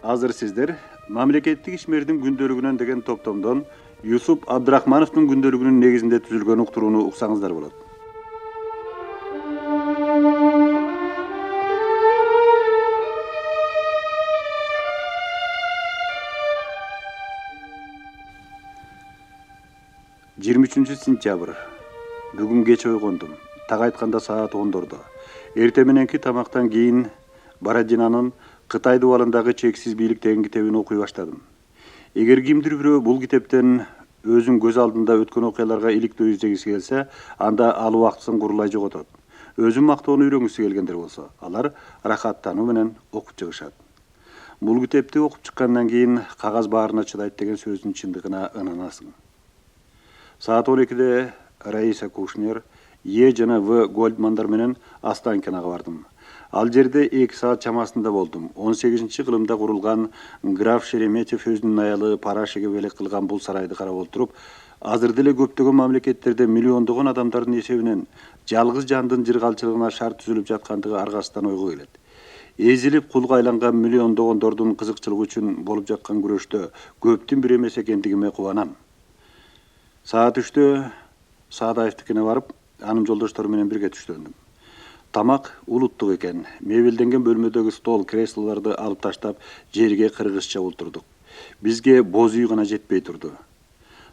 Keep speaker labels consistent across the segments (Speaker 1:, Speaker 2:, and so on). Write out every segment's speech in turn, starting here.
Speaker 1: Азыр сиздер мамлекеттик ишмердин күндөлүгүнөн деген топтомдон Юсуп Абдрахмановдун күндөлүгүнүн негизинде түзүлгөн уктурууну уксаңыздар болот. 23 сентябрь. Бүгүн кеч ойгондум. Так айтканда саат 10дордо. Эртең мененки тамактан кийин Бородинанын Кытай дубалындагы чексиз бийлик деген китебин окуй баштадым. Эгер кимдир бирөө бул китептен өзүн көз алдында өткөн окуяларга иликтөө издегиси келсе, анда ал убактысын курулай жоготот. Өзүн мактоону үйрөнгүсү келгендер болсо, алар рахаттануу менен окуп чыгышат. Бул китепти окуп чыккандан кийин кагаз баарына чыдайт деген сөздүн чындыгына ынанасың. Саат 12-де Раиса Кушнер, Е жана В Гольдмандар менен Останкинага бардым. Ал жерде 2 саат чамасында болдум. 18-кылымда курулган граф Шереметьев өзүнүн аялы Парашеге белек кылган бул сарайды карап отуруп, азыр деле көптөгөн мамлекеттерде миллиондогон адамдардын эсебинен жалгыз жандын жыргалчылыгына шарт түзүлүп жаткандыгы аргасыздан ойго келет. Эзилип кулга айланган миллиондогондордун кызыкчылыгы үчүн болуп жаткан күрөштө көптүн бир эмес экендигиме кубанам. Саат 3-тө Саадаевдикине барып, анын жолдоштору менен бирге түштөндүм. Тамак улуттук экен. Мебелденген бөлмөдөгү стол, креслолорду алып таштап, жерге кыргызча отурдук. Бизге боз үй гана жетпей турду.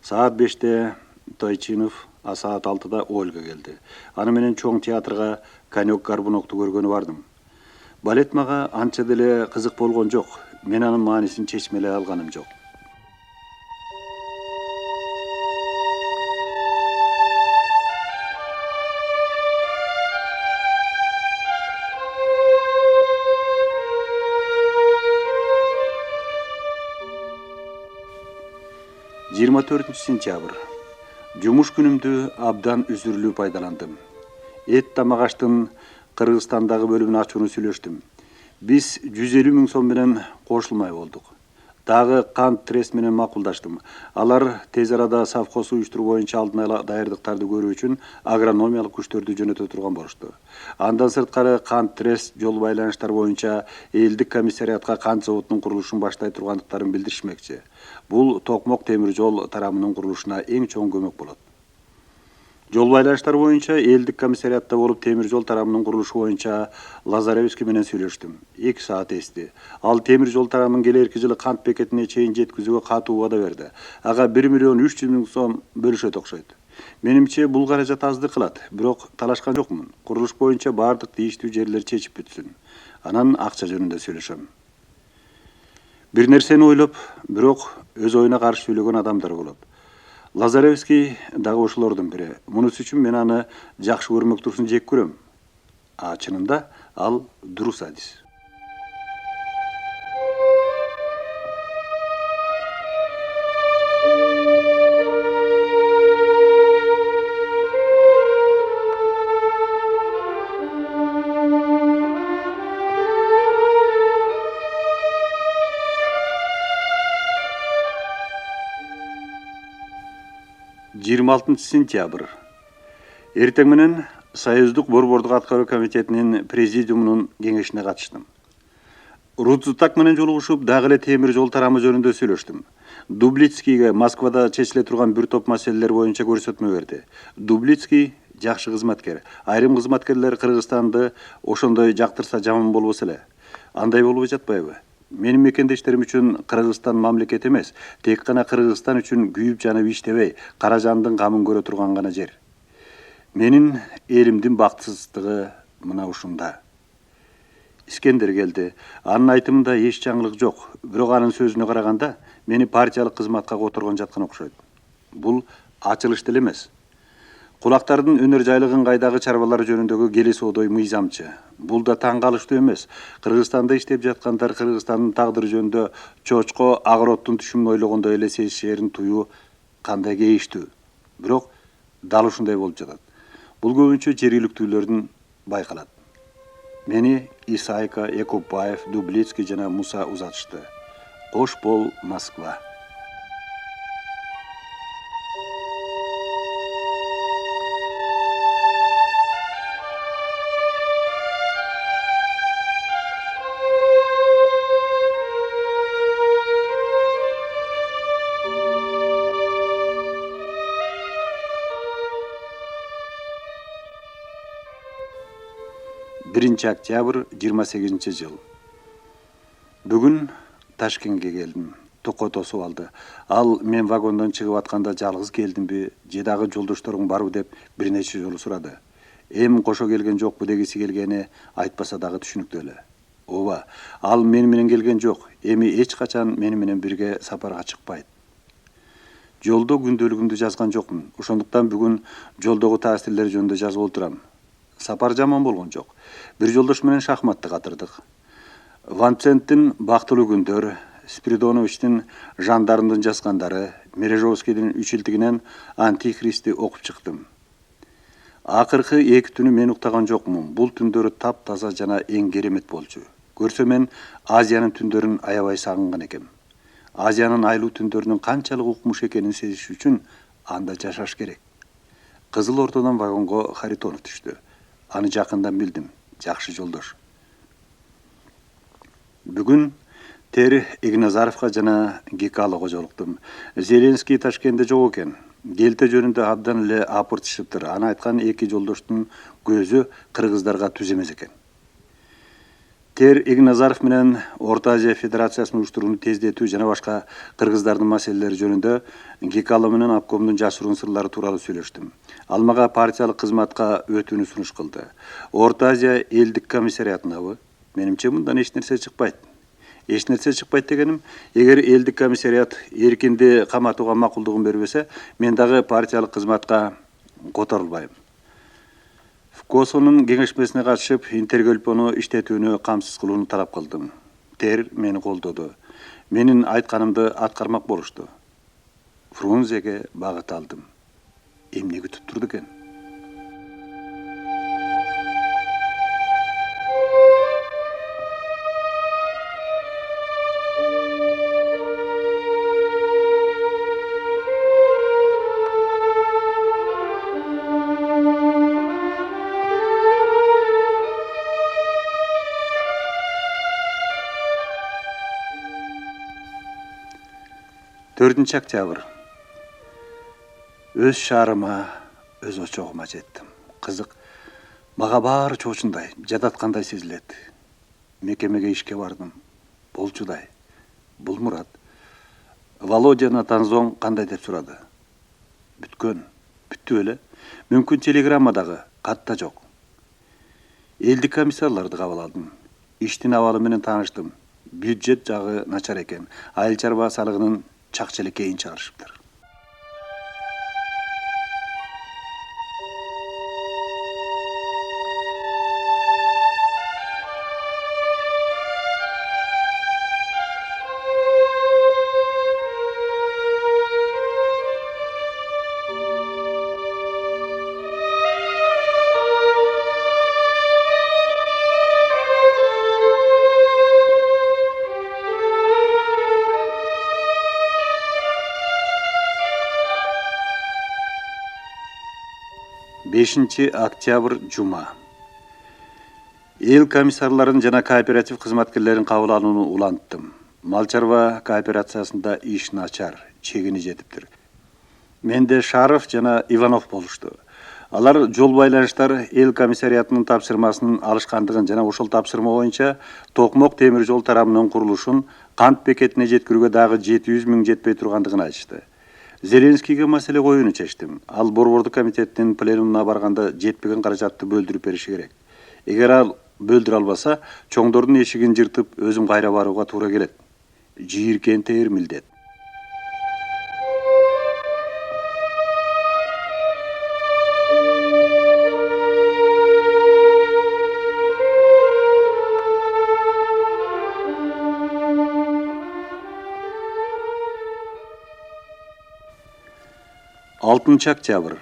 Speaker 1: Саат 5-те Тойчинов, а саат 6-да Ольга келди. Аны менен чоң театрга коньяк карбонокту көргөнү бардым. Балет мага анча деле кызык болгон жок. Мен анын маанисин чечмелей алганым жок. 24 сентябрь. Жумуш күнүмдү абдан үзүрлүү пайдаландым. Эт тамак аштын Кыргызстандагы бөлүмүн ачууну сүйлөштүм. Биз 150 000 сом менен кошулмай болдук. Дагы кант трест менен макулдаштым. Алар тез арада совхоз уюштуруу боюнча алдын ала даярдыктарды көрүү үчүн агрономиялык күчтөрдү жөнөтө турган болушту. Андан сырткары кант трест жол байланыштар боюнча элдик комиссариатка кант заводунун курулушун баштай тургандыктарын билдиришмекчи. Бул Токмок темир жол тарамынын курулушуна эң чоң көмөк болот. Жол байланыштар боюнча элдик комиссариатта болуп темир жол тарамынын курулушу боюнча Лазаревский менен сүйлөштүм. 2 саат эсти. Ал темир жол тарамын келерки жылы кант бекетине чейин жеткизүүгө катуу вада берди. Ага 1 миллион 300 000 сом бөлүшөт окшойт. Менимче бул каражат аздык кылат, бирок талашкан жокмун. Курулуш боюнча бардык тийиштүү жерлер чечип бүтсүн. Анан акча жөнүндө сүйлөшөм. Бир нерсени ойлоп, бирок өз оюна каршы сүйлөгөн адамдар болот. Лазаревский дагы ошолордун бири. Мунус үчүн мен аны жакшы көрмөк турсун жек көрөм. А чынында ал дурус адис. Сентябрь. Эртең менен Союздук борбордук аткаруу комитетинин президиумунун кеңешине катыштым. Рудзутак менен жолугушуп, дагы эле темир жол тарамы жөнүндө сүйлөштүм. Дублицкийге Москвада чечиле турган бир топ маселелер боюнча көрсөтмө берди. Дублицкий жакшы кызматкер. Айрым кызматкерлер Кыргызстанды ошондой жактырса жаман болбосо эле. Андай болбой жатпайбы? Менин мекендештерим үчүн Кыргызстан мамлекет эмес, тек гана Кыргызстан үчүн күйүп жанып иштебей, кара жандын камын көрө турган гана жер. Менин элимдин бактысыздыгы мына ушунда. Искендер келди. Анын айтымында эч жаңылык жок, бирок анын сөзүнө караганда, мени партиялык кызматка которгон жаткан окшойт. Бул ачылыш деле эмес. Кулактардын өнөр жайлыгын кайдагы чарбалар жөнүндөгү келиси одой мыйзамчы. Бул да таң калыштуу эмес. Кыргызстанда иштеп жаткандар Кыргызстандын тагдыры жөнүндө чочко агыроттун түшүмүн ойлогондой эле сезишерин туюу кандай кейиштүү. Бирок дал ушундай болуп жатат. Бул көбүнчө жергиликтүүлөрдүн байкалат. Мени Исайка, Экупаев, Дублицкий жана Муса узатышты. Кош бол, Москва. 1-октябрь 28-жыл. Бүгүн Ташкентке келдим. Токко тосуп алды. Ал мен вагондон чыгып атканда жалгыз келдимби, же дагы жолдошторуң барбы деп бир нече жолу сурады. Эм кошо келген жокпу дегиси келгени айтпаса дагы түшүнүктүү эле. Ооба, ал мен менен келген жок. Эми эч качан мен менен бирге сапарга чыкпайт. Жолдо күндөлүгүмдү жазган жокмун. Ошондуктан бүгүн жолдогу таасирлер жөнүндө жазып отурам. Сапар жаман болгон жок. Бир жолдош менен шахматты катырдык. Ван Центтин «Бактылуу күндөр», Спиридоновичтин «Жандармдын жазгандары», Мережовскийдин «Үчилтигинен Антихристти» окуп чыктым. Акыркы 2 түнү мен уктаган жокмун. Бул түндөрү таптаза жана эң керемет болчу. Көрсө мен Азиянын түндөрүн аябай сагынган экем. Азиянын айлуу түндөрүнүн канчалык укмуш экенин сезиш үчүн анда жашаш керек. Кызыл Ортодон вагонго Харитонов түштү. Аны жакындан билдим. Жакшы жолдош. Бүгүн Тер Игназаровго жана Гекалого жолуктум. Зеленский Ташкентте жок экен. Келте жөнүндө абдан эле апыртышыптыр. Аны айткан 2 жолдоштун көзү кыргыздарга түз эмес экен. Тер Игназаров менен Орто Азия Федерациясынын уюштурууну тездетүү жана башка кыргыздардын маселелери жөнүндө Гекало менен обкомдун жашыруун сырлары тууралуу сүйлөштүм. Ал мага партиялык кызматка өтүүнү сунуш кылды. Орто Азия элдик комиссариатынабы? Менимче мындан эч нерсе чыкпайт. Эч нерсе чыкпайт дегеним, эгер элдик комиссариат эркинди каматууга макулдугун бербесе, мен дагы партиялык кызматка которулбайм. ФКОСОнун кеңешмесине катышып, интергөлпөнү иштетүүнү камсыз кылууну талап кылдым. Тер мени колдоду. Менин айтканымды аткармак болушту. Фрунзеге багыт алдым. Эмне күтүп турду экен? Октябрь. Өз шаарыма, өз очогума жеттим. Кызык, мага баары чоочундай, жадаткандай сезилет. Мекемеге ишке бардым. Болчудай. Бул Мурат. Володяны танзоң кандай деп сурады. Бүткөн. Бүттү эле. Мүмкүн телеграммадагы, катта жок. Элдик комиссарларды кабыл алдым. Иштин абалы менен тааныштым. Бюджет жагы начар экен. Айыл чарба салыгынын чакчелек кейин чыгарышыптыр. Октябрь жума. Эл комиссарларын жана кооператив кызматкерлерин кабыл алууну уланттым. Мал чарба кооперациясында иш начар, чегини жетиптир. Менде Шаров жана Иванов болушту. Алар жол байланыштар эл комиссариятынын тапшырмасын алышкандыгын жана ошол тапшырма боюнча Токмок темир жол тарамынын курулушун кант бекетине жеткирүүгө дагы 700 000 жетпей тургандыгын айтышты. Зеленскийге маселе коюуну чечтим. Ал борбордук комитеттин пленумуна барганда жетпеген каражатты бөлдүрүп бериши керек. Эгер ал бөлдүрө албаса, чоңдордун эшигин жыртып өзүм кайра барууга туура келет. Жийиркенте милдет. Октябрь.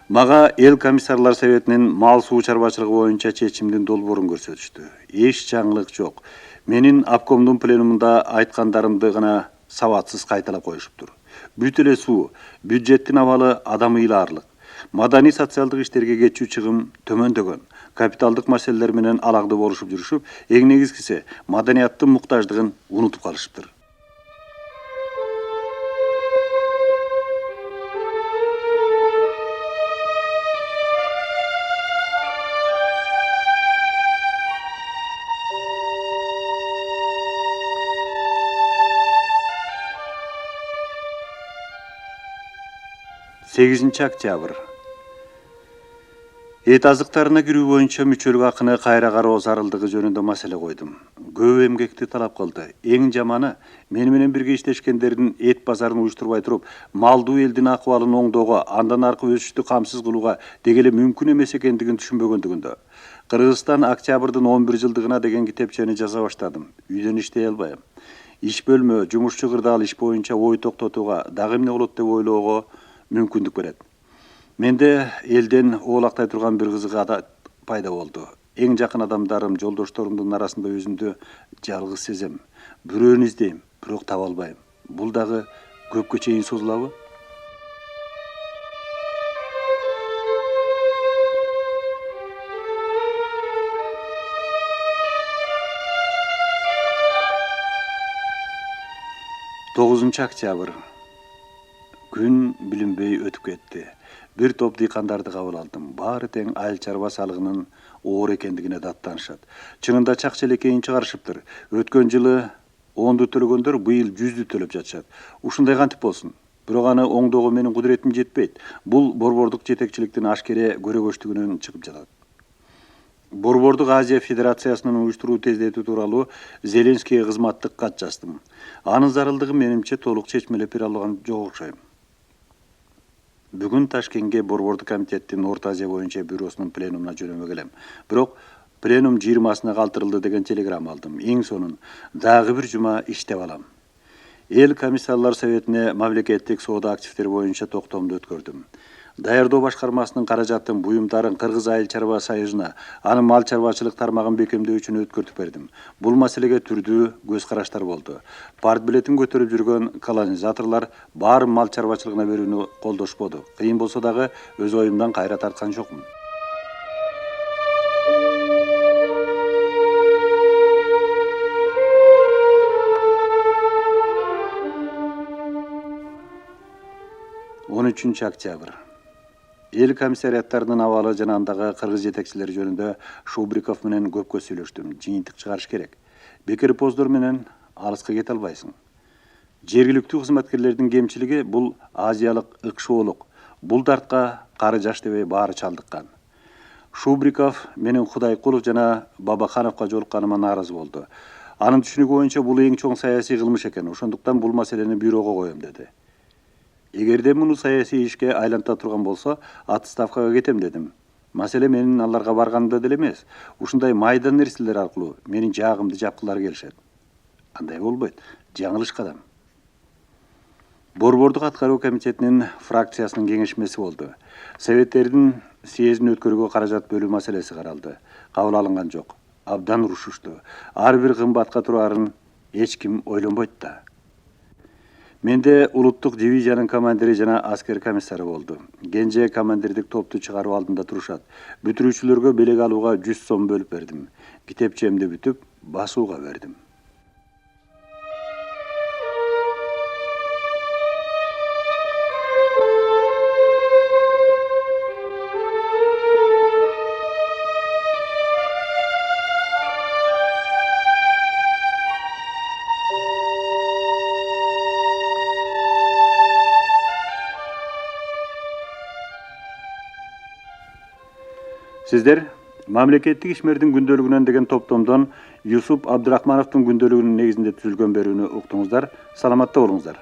Speaker 1: Мага эл комиссарлар советинин мал суу чарбачылыгы боюнча чечимдин долбоорун көрсөтүштү. Эч жаңылык жок. Менин обкомдун пленумунда айткандарымды гана сабатсыз кайталап коюшуптур. Бүт эле суу, бюджеттин абалы адам ыйлаарлык. Маданий социалдык иштерге кетчү чыгым төмөндөгөн. Капиталдык маселелер менен алакты болушуп жүрүшүп, эң негизгиси маданияттын муктаждыгын унутуп калышыптыр. 8 октябрь. Эт азыктарына кирүү боюнча мүчөлүк акыны кайра кароо зарылдыгы жөнүндө маселе койдум. Көп эмгекти талап кылды. Эң жаманы, мени менен бирге иштешкендердин эт базарын уюштурбай туруп, малдуу элдин акыбалын оңдоого, андан аркы өсүштү камсыз кылууга дегеле мүмкүн эмес экендигин түшүнбөгөндүгүндө. Кыргызстан октябрдын 11 жылдыгына деген китепчени жаза баштадым. Үйдөн иштей албайм. Иш бөлмө, жумушчу кырдаал иш боюнча ой токтотууга, дагы эмне болот деп ойлоого мүмкүндүк берет. Менде элден оолактай турган бир кызык адат пайда болду. Эң жакын адамдарым, жолдошторумдун арасында өзүмдү жалгыз сезем. Бирөөнү издейм, бирок таба албайм. Бул дагы көпкө чейин созулабы? Октябрь. Күн билинбей өтүп кетти. Бир топ дыйкандарды кабыл алдым. Баары тең айыл чарба салыгынын оор экендигине даттанышат. Чынында чакчелекейин чыгарышыптыр. Өткөн жылы 10ду төлөгөндөр быйыл 100дү төлөп жатышат. Ушундай кантип болсун? Бирок аны оңдоого менин кудуретим жетпейт. Бул борбордук жетекчиликтин ашкере көрөгөчтүгүнөн чыгып жатат. Борбордук Азия Федерациясынын уюштуруу тездетүү тууралуу Зеленскийге кызматтык кат жаздым. Анын зарылдыгы менимче толук чечмелеп бере алган жок окшойм. Бүгүн Ташкентке борбордук комитеттин Орто Азия боюнча бюросунун пленумуна жөнөмө келем. Бирок пленум 20-сына калтырылды деген телеграмма алдым. Эң сонун дагы бир жума иштеп алам. Эл комиссарлар советине мамлекеттик соода активдери боюнча токтомду өткөрдүм. Даярдоо башкармасынын каражатын буюмдарын Кыргыз Айыл чарба союзуна, анын мал чарбачылык тармагын бекемдөө үчүн өткөртүп бердим. Бул маселеге түрдүү көз караштар болду. Партбилетин көтөрүп жүргөн колонизаторлор баарын мал чарбачылыгына берүүнү колдошподу. Кыйын болсо дагы өз оюмдан кайра тарткан жокмун. Октябрь. Эл комиссариаттарынын абалы жана андагы кыргыз жетекчилери жөнүндө Шубриков менен көпкө сүйлөштүм. Жыйынтык чыгарыш керек. Бекер поздор менен алыска кете албайсың. Жергиликтүү кызматкерлердин кемчилиги бул азиялык ыкшоолук. Бул дартка кары жаш дебей баары чалдыккан. Шубриков менен Кудайкулов жана Бабахановго жолукканыма нааразы болду. Анын түшүнүгү боюнча бул эң чоң саясий кылмыш экен. Ошондуктан бул маселени бюрого коем деди. Эгерде муну саясий ишке айланта турган болсо, отставкага кетем дедим. Маселе менин аларга барганымда деле эмес. Ушундай майда нерселер аркылуу менин жаагымды жапкылары келишет. Андай болбойт. Жаңылыш кадам. Борбордук аткаруу комитетинин фракциясынын кеңешмеси болду. Советтердин съездин өткөрүүгө каражат бөлүү маселеси каралды. Кабыл алынган жок. Абдан урушушту. Ар бир кымбатка турарын эч ким ойлонбойт да. Менде улуттук дивизиянын командири жана аскер комиссары болду. Кенже командирдик топту чыгаруу алдында турушат. Бүтүрүүчүлөргө белек алууга 100 сом бөлүп бердим. Китепчемди бүтүп, басууга бердим. Сиздер мамлекеттик ишмердин күндөлүгүнөн деген топтомдон Юсуп Абдырахмановдун күндөлүгүнүн негизинде түзүлгөн берүүнү уктуңуздар. Саламатта болуңуздар.